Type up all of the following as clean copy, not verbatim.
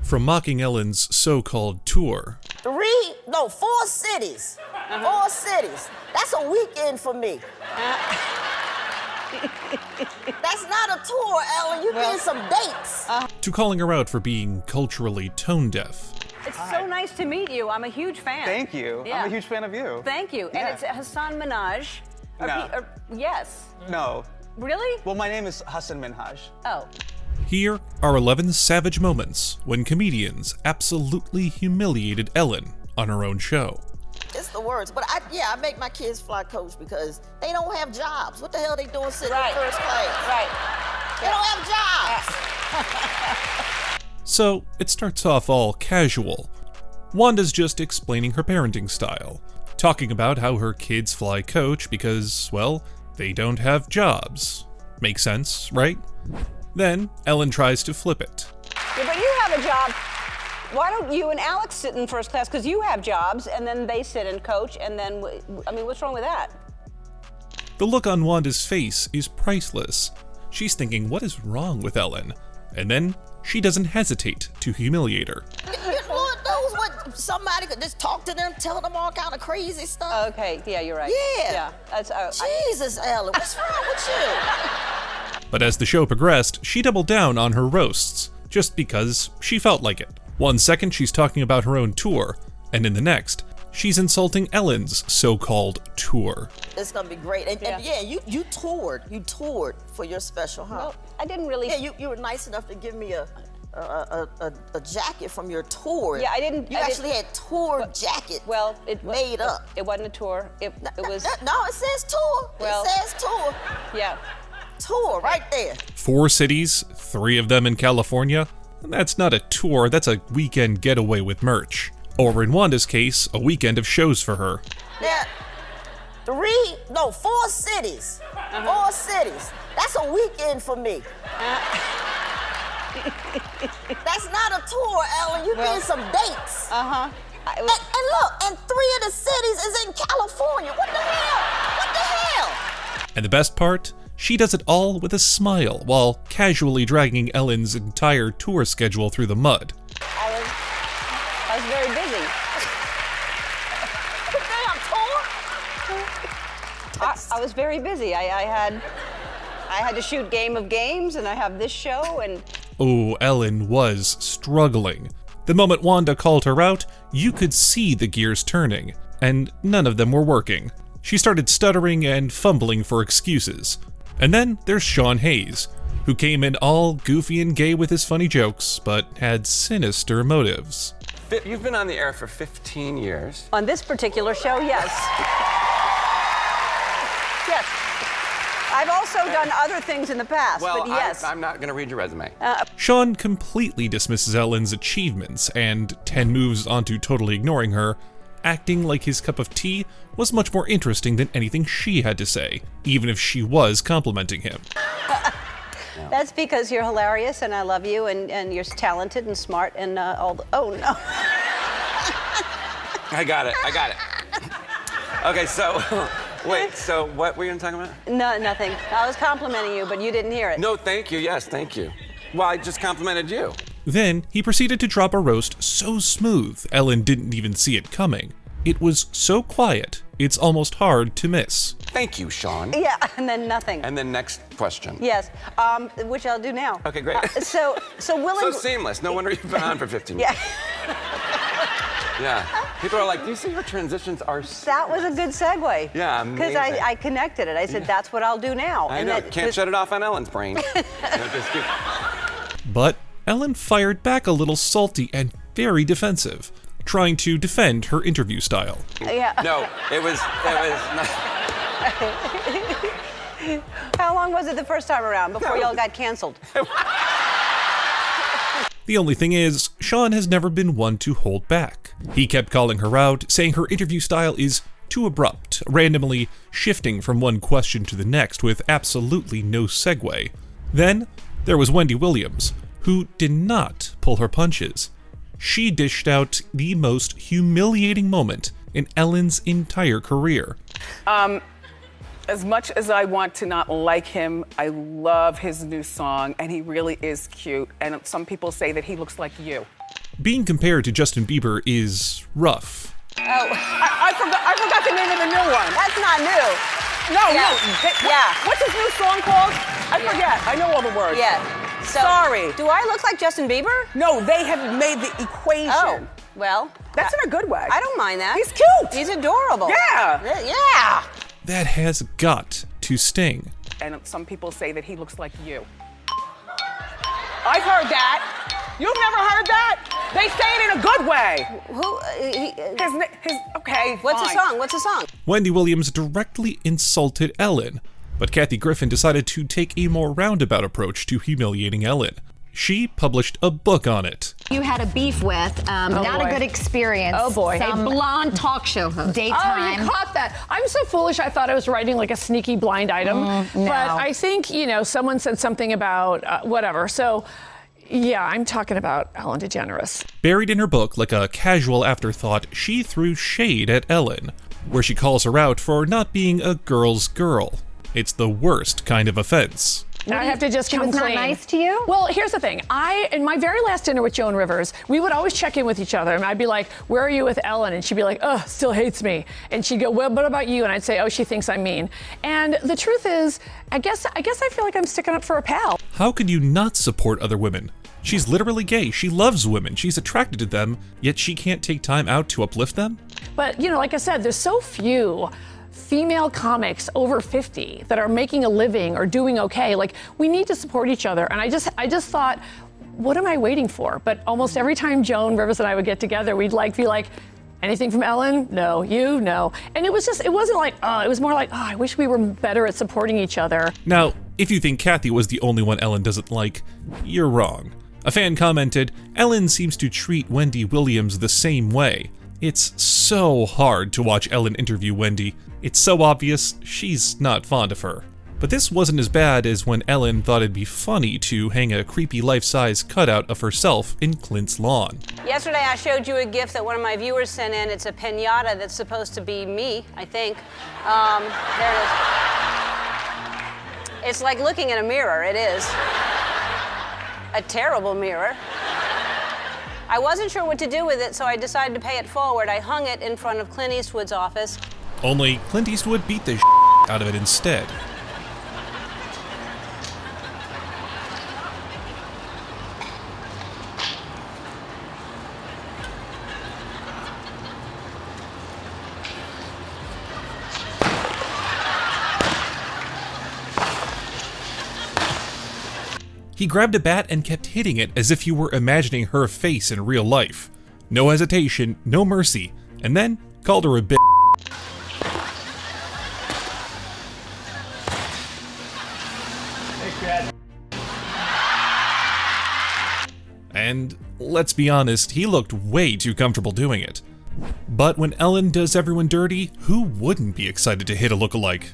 from mocking Ellen's so-called tour. 4 cities. 4 cities. That's a weekend for me. That's not a tour, Ellen. You need some dates. To calling her out for being culturally tone-deaf. It's so nice to meet you. I'm a huge fan. Thank you. Yeah. I'm a huge fan of you. Thank you. Yeah. And it's Hassan Minhaj. No. Yes. No. Really? Well, my name is Hassan Minhaj. Oh. Here are 11 savage moments when comedians absolutely humiliated Ellen on her own show. It's the words. But I make my kids fly coach because they don't have jobs. What the hell they doing sitting in first class? Right. They don't have jobs. So it starts off all casual. Wanda's just explaining her parenting style, talking about how her kids fly coach because, well, they don't have jobs. Makes sense, right? Then Ellen tries to flip it. Yeah, but you have a job. Why don't you and Alex sit in first class? Because you have jobs, and then they sit in coach, and then, I mean, what's wrong with that? The look on Wanda's face is priceless. She's thinking, what is wrong with Ellen? And then she doesn't hesitate to humiliate her. Lord knows what somebody could just talk to them, tell them all kind of crazy stuff. Okay, yeah, you're right. Yeah. That's, Jesus, Ellen, what's wrong with you? But as the show progressed, she doubled down on her roasts, just because she felt like it. One second she's talking about her own tour, and in the next, she's insulting Ellen's so-called tour. It's gonna be great. And you toured. You toured for your special, huh? Well, I didn't really. Yeah, you were nice enough to give me a jacket from your tour. Yeah, I didn't. You actually had tour jacket. Well, it made up. It wasn't a tour. It was. No, it says tour. Well, it says tour. Yeah. Tour right there. 4 cities, 3 of them in California. That's not a tour, that's a weekend getaway with merch. Or in Wanda's case, a weekend of shows for her. Yeah, 4 cities. 4 cities. That's a weekend for me. That's not a tour, Ellen. You need some dates. Uh-huh. And look, and 3 of the cities is in California. What the hell? What the hell? And the best part? She does it all with a smile while casually dragging Ellen's entire tour schedule through the mud. I was very busy. Damn, tour? I was very busy. I had to shoot Game of Games, and I have this show, and... Oh, Ellen was struggling. The moment Wanda called her out, you could see the gears turning, and none of them were working. She started stuttering and fumbling for excuses. And then there's Sean Hayes, who came in all goofy and gay with his funny jokes, but had sinister motives. You've been on the air for 15 years. On this particular show, yes. Yes. I've also done other things in the past, but yes. I'm not going to read your resume. Sean completely dismisses Ellen's achievements and 10 moves onto totally ignoring her, acting like his cup of tea was much more interesting than anything she had to say, even if she was complimenting him. That's because you're hilarious and I love you and you're talented and smart and all the... Oh, no. I got it. Okay, so, wait, so what were you talking about? No, nothing. I was complimenting you, but you didn't hear it. No, thank you. Yes, thank you. Well, I just complimented you. Then he proceeded to drop a roast so smooth, Ellen didn't even see it coming. It was so quiet, it's almost hard to miss. Thank you, Sean. Yeah, and then nothing. And then next question. Yes, which I'll do now. Okay, great. So Will So and... seamless. No wonder you've been on for 15 years. Yeah. Yeah. People are like, do you see your transitions are so... That was a good segue. Yeah, because amazing. I connected it. I said, that's what I'll do now. I know. Can't shut it off on Ellen's brain. But Ellen fired back a little salty and very defensive, trying to defend her interview style. Yeah. No, it was not... How long was it the first time around before y'all got canceled? The only thing is, Sean has never been one to hold back. He kept calling her out, saying her interview style is too abrupt, randomly shifting from one question to the next with absolutely no segue. Then, there was Wendy Williams, who did not pull her punches. She dished out the most humiliating moment in Ellen's entire career. As much as I want to not like him, I love his new song, and he really is cute. And some people say that he looks like you. Being compared to Justin Bieber is rough. Oh, I forgot the name of the new one. that's not new. No, Yeah. no. Yeah. What's his new song called? I forget. I know all the words. Yeah. So, Sorry. Do I look like Justin Bieber? No, they have made the equation. Oh, well. That's in a good way. I don't mind that. He's cute. He's adorable. Yeah. Yeah. That has got to sting. And some people say that he looks like you. I've heard that. You've never heard that? They say it in a good way. Okay, What's fine. the song? What's the song? Wendy Williams directly insulted Ellen, but Kathy Griffin decided to take a more roundabout approach to humiliating Ellen. She published a book on it. You had a beef with, not boy. a good experience. Oh, boy. A blonde talk show host. Daytime. Oh, you caught that. I'm so foolish. I thought I was writing like a sneaky blind item. no. But I think, someone said something about whatever. So, yeah, I'm talking about Ellen DeGeneres. Buried in her book like a casual afterthought, she threw shade at Ellen, where she calls her out for not being a girl's girl. It's the worst kind of offense. Now I have to just She come was not clean. nice to you? Well, here's the thing. In my very last dinner with Joan Rivers, we would always check in with each other, and I'd be like, "Where are you with Ellen?" And she'd be like, "Oh, still hates me." And she'd go, "Well, what about you?" And I'd say, "Oh, she thinks I'm mean." And the truth is, I guess I feel like I'm sticking up for a pal. How could you not support other women? She's literally gay. She loves women. She's attracted to them, yet she can't take time out to uplift them? But, like I said, there's so few female comics over 50 that are making a living or doing okay. Like, we need to support each other. And I just thought, what am I waiting for? But almost every time Joan Rivers and I would get together, we'd be like, anything from Ellen? No. You? No. And it wasn't like, it was more like, I wish we were better at supporting each other. Now, if you think Kathy was the only one Ellen doesn't like, you're wrong. A fan commented, Ellen seems to treat Wendy Williams the same way. It's so hard to watch Ellen interview Wendy. It's so obvious she's not fond of her. But this wasn't as bad as when Ellen thought it'd be funny to hang a creepy life-size cutout of herself in Clint's lawn. Yesterday I showed you a gift that one of my viewers sent in. It's a piñata that's supposed to be me, I think. There it is. It's like looking in a mirror, it is. A terrible mirror. I wasn't sure what to do with it, so I decided to pay it forward. I hung it in front of Clint Eastwood's office. Only Clint Eastwood beat the out of it instead. He grabbed a bat and kept hitting it as if you were imagining her face in real life. No hesitation, no mercy, and then called her a bitch. And let's be honest, he looked way too comfortable doing it. But when Ellen does everyone dirty, who wouldn't be excited to hit a lookalike?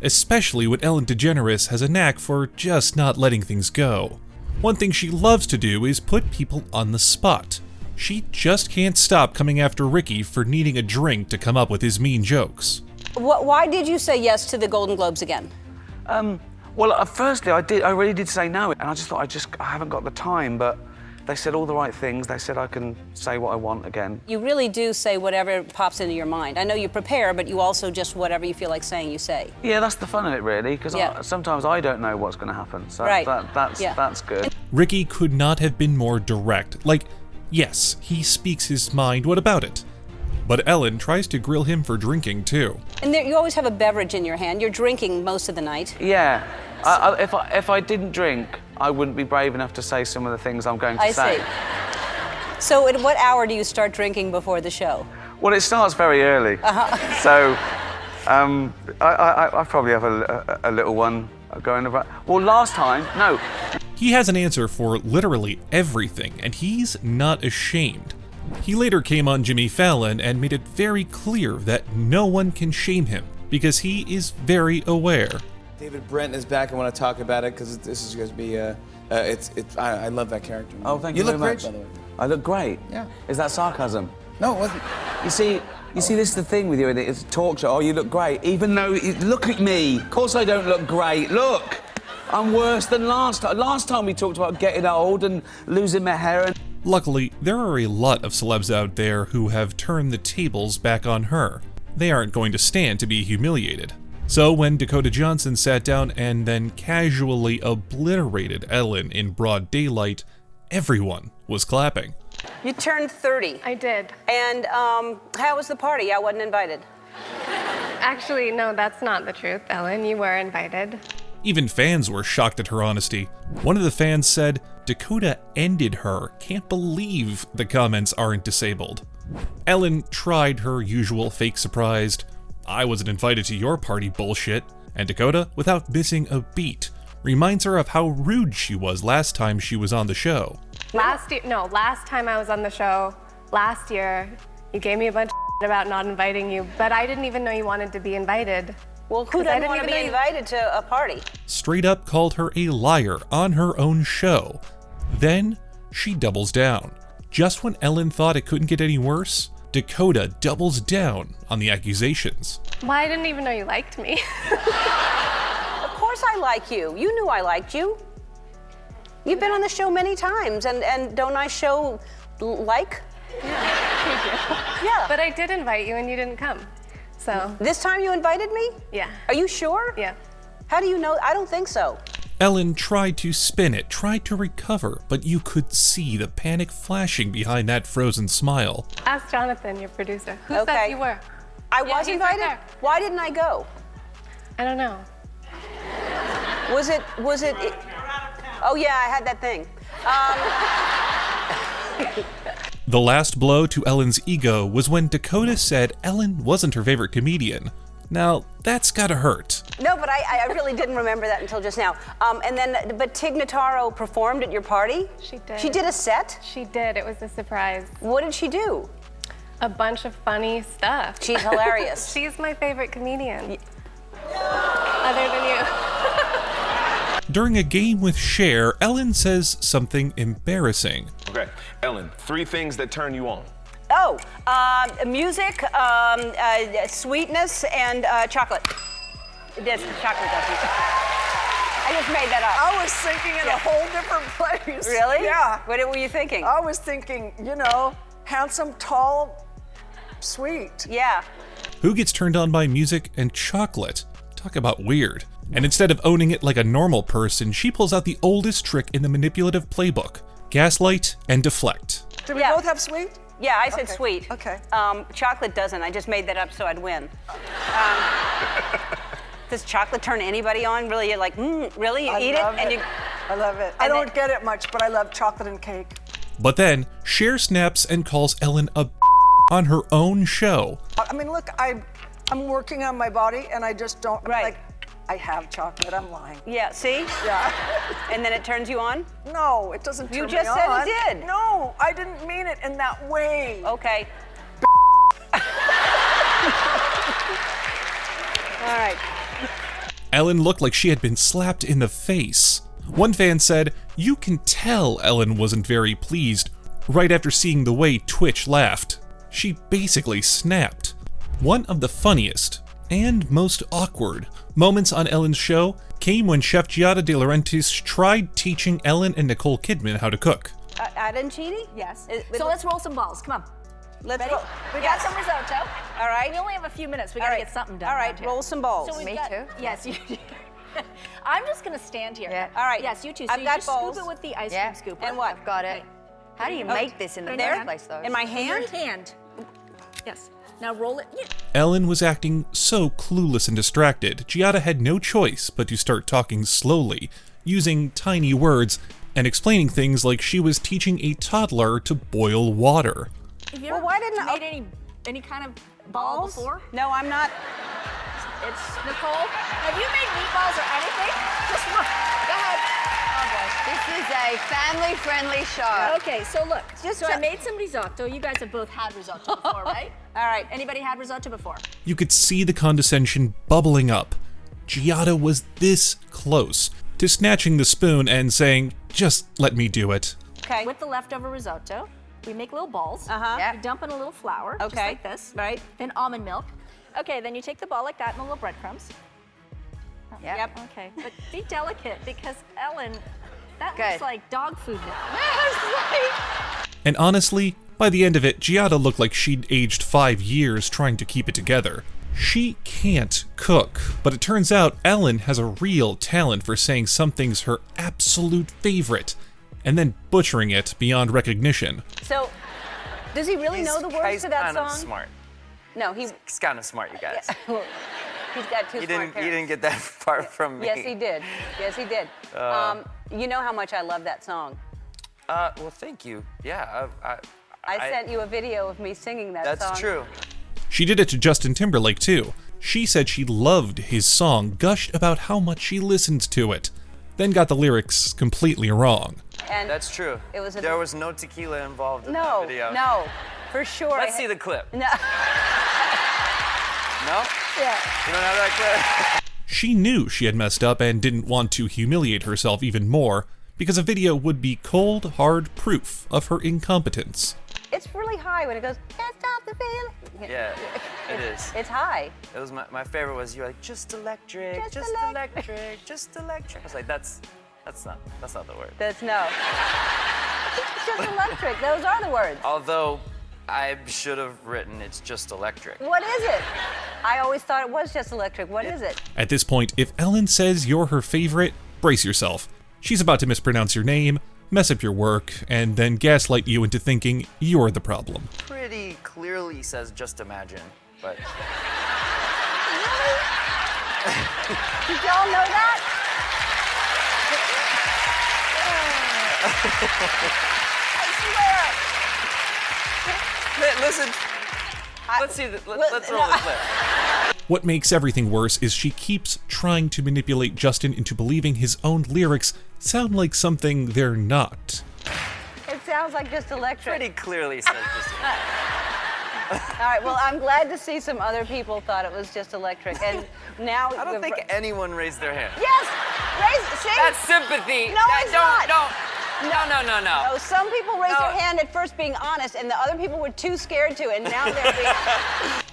Especially when Ellen DeGeneres has a knack for just not letting things go. One thing she loves to do is put people on the spot. She just can't stop coming after Ricky for needing a drink to come up with his mean jokes. Why did you say yes to the Golden Globes again? Well, firstly, I really did say no, and I just thought I haven't got the time, but they said all the right things. They said I can say what I want again. You really do say whatever pops into your mind. I know you prepare, but you also just whatever you feel like saying, you say. Yeah, that's the fun of it, really, because Yeah. sometimes I don't know what's going to happen, so Right. that's good. Ricky could not have been more direct. Like, yes, he speaks his mind, what about it? But Ellen tries to grill him for drinking too. And you always have a beverage in your hand. You're drinking most of the night. Yeah, if I didn't drink, I wouldn't be brave enough to say some of the things I'm going to I say. see. So at what hour do you start drinking before the show? Well, it starts very early, so I probably have a little one going about. Well, last time, no. He has an answer for literally everything, and he's not ashamed. He later came on Jimmy Fallon and made it very clear that no one can shame him because he is very aware. David Brent is back. I want to talk about it because this is going to be I love that character. Oh, thank you very very much, much. by the way. I look great. Yeah. Is that sarcasm? No, it wasn't. You see, this is the thing with you. It's a talk show. Oh, you look great. Even though, look at me. Of course I don't look great. Look, I'm worse than last time. Last time we talked about getting old and losing my hair. Luckily, there are a lot of celebs out there who have turned the tables back on her. They aren't going to stand to be humiliated. So when Dakota Johnson sat down and then casually obliterated Ellen in broad daylight, everyone was clapping. You turned 30. I did. And how was the party? I wasn't invited. Actually, no, that's not the truth, Ellen. You were invited. Even fans were shocked at her honesty. One of the fans said, "Dakota ended her. Can't believe the comments aren't disabled." Ellen tried her usual fake surprised, "I wasn't invited to your party" bullshit, and Dakota, without missing a beat, reminds her of how rude she was last time she was on the show. Last time I was on the show, last year, you gave me a bunch of about not inviting you, but I didn't even know you wanted to be invited. Well, who doesn't want to be invited to a party? Straight up called her a liar on her own show. Then she doubles down. Just when Ellen thought it couldn't get any worse, Dakota doubles down on the accusations. Well, I didn't even know you liked me. Of course I like you. You knew I liked you. You've been on the show many times, and don't I show like? Yeah. But I did invite you and you didn't come. So. This time you invited me? Yeah. Are you sure? Yeah. How do you know? I don't think so. Ellen tried to spin it, tried to recover, but you could see the panic flashing behind that frozen smile. Ask Jonathan, your producer. Who Okay. said you were? I was he's invited? right there. Why didn't I go? I don't know. Was it? Oh yeah, I had that thing. The last blow to Ellen's ego was when Dakota said Ellen wasn't her favorite comedian. Now, that's gotta hurt. No, but I really didn't remember that until just now. But Tig Notaro performed at your party? She did. She did a set? She did. It was a surprise. What did she do? A bunch of funny stuff. She's hilarious. She's my favorite comedian. Other than you. During a game with Cher, Ellen says something embarrassing. Okay, Ellen, 3 things that turn you on. Oh, music, sweetness, and chocolate. Yes, chocolate doesn't. I just made that up. I was thinking in a whole different place. Really? Yeah. What were you thinking? I was thinking, handsome, tall, sweet. Yeah. Who gets turned on by music and chocolate? Talk about weird. And instead of owning it like a normal person, she pulls out the oldest trick in the manipulative playbook: gaslight and deflect. Did we both have sweet? Yeah, I said sweet. Okay. Chocolate doesn't. I just made that up so I'd win. Does chocolate turn anybody on? Really? You're like, really? You eat it? And you. I love it. I don't get it much, but I love chocolate and cake. But then, Cher snaps and calls Ellen a on her own show. I mean, look, I'm working on my body, and I just don't. Right. I have chocolate. I'm lying. Yeah. See? Yeah. And then it turns you on? No, it doesn't turn me on. You just said it did. No, I didn't mean it in that way. Okay. All right. Ellen looked like she had been slapped in the face. One fan said, "You can tell Ellen wasn't very pleased right after seeing the way Twitch laughed. She basically snapped." One of the funniest and most awkward moments on Ellen's show came when Chef Giada De Laurentiis tried teaching Ellen and Nicole Kidman how to cook. Arancini? Yes. So let's roll some balls. Come on. Let's Ready? roll. We got some risotto. All right. We only have a few minutes. We gotta get something done. All right, around here. roll some balls. So we've Me got, too. Yes, you do. I'm just gonna stand here. Yeah. All right. Yes, you too. So I've you got just balls. scoop it with the ice Yeah. cream scooper. And what? I've got it. Okay. How do you make this in the There? first place, though? In my In hand? your hand. Yes. Now roll it. Yeah. Ellen was acting so clueless and distracted, Giada had no choice but to start talking slowly, using tiny words, and explaining things like she was teaching a toddler to boil water. Have you Well, ever why didn't I- made any kind of ball Balls? before? No, I'm not. It's Nicole. Have you made meatballs or anything? Just look. Go ahead. Oh boy. This is a family-friendly show. Okay, so look. So I made some risotto. You guys have both had risotto before, right? All right. Anybody had risotto before? You could see the condescension bubbling up. Giada was this close to snatching the spoon and saying, "Just let me do it." Okay. With the leftover risotto, we make little balls. Uh-huh. Yeah. You dump in a little flour, just Okay. like this. Right. Then almond milk. Okay, then you take the ball like that and a little breadcrumbs. Yep. Yep. Okay, but be delicate because Ellen, that Good. looks like dog food now. And honestly, by the end of it, Giada looked like she'd aged 5 years trying to keep it together. She can't cook, but it turns out Ellen has a real talent for saying something's her absolute favorite, and then butchering it beyond recognition. So, does he really know the words to that song? He's kind of smart. No, he's kind of smart, you guys. Yeah. He's got two smart parents. He didn't get that part from me. Yes, he did. Yes, he did. You know how much I love that song. Well, thank you. Yeah, I sent you a video of me singing that song. That's true. She did it to Justin Timberlake, too. She said she loved his song, gushed about how much she listened to it, then got the lyrics completely wrong. And that's true. There was no tequila involved in that video. No, for sure. Let's see the clip. No. No? Yeah. You don't have that clip? She knew she had messed up and didn't want to humiliate herself even more, because a video would be cold, hard proof of her incompetence. It's really high when it goes, can't stop the feeling. Yeah, it is. It's high. It was my favorite was you're like, just electric, just electric, just electric. I was like, that's not the word. That's no. It's just electric. Those are the words. Although I should have written it's just electric. What is it? I always thought it was just electric. What is it? At this point, if Ellen says you're her favorite, brace yourself. She's about to mispronounce your name, mess up your work, and then gaslight you into thinking you're the problem. Pretty clearly says just imagine, but... Really? Did y'all know that? I swear. Listen, let's roll the clip. What makes everything worse is she keeps trying to manipulate Justin into believing his own lyrics sound like something they're not. It sounds like just electric. Pretty clearly says just electric. All right, well, I'm glad to see some other people thought it was just electric. And now... I don't think anyone raised their hand. Yes! See? That's sympathy. No, it's not. No, some people raised their hand at first being honest, and the other people were too scared to, and now they're being...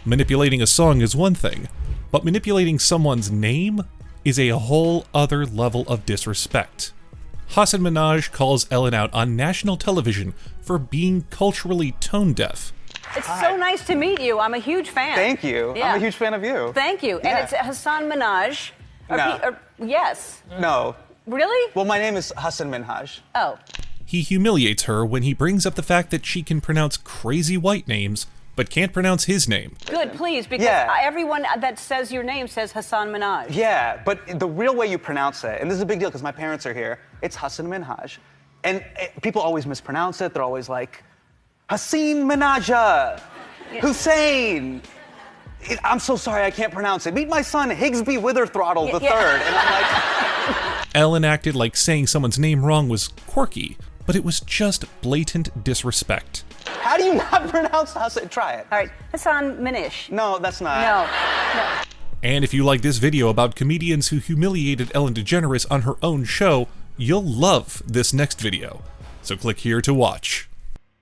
Manipulating a song is one thing, but manipulating someone's name is a whole other level of disrespect. Hasan Minhaj calls Ellen out on national television for being culturally tone-deaf. It's so nice to meet you. I'm a huge fan. Thank you. Yeah. I'm a huge fan of you. Thank you. Yeah. And it's Hasan Minhaj. No. Yes. No. Really? Well, my name is Hasan Minhaj. Oh. He humiliates her when he brings up the fact that she can pronounce crazy white names, but can't pronounce his name. Good, please, because everyone that says your name says Hasan Minhaj. Yeah, but the real way you pronounce it, and this is a big deal because my parents are here, it's Hasan Minhaj. And people always mispronounce it. They're always like, Hasan Minhaj, Hussein. I'm so sorry, I can't pronounce it. Meet my son, Higsby Witherthrottle III. And I'm like... Ellen acted like saying someone's name wrong was quirky, but it was just blatant disrespect. How do you not pronounce Hasan? Try it. All right, Hasan Minhaj. No, that's not. No. And if you like this video about comedians who humiliated Ellen DeGeneres on her own show, you'll love this next video. So click here to watch.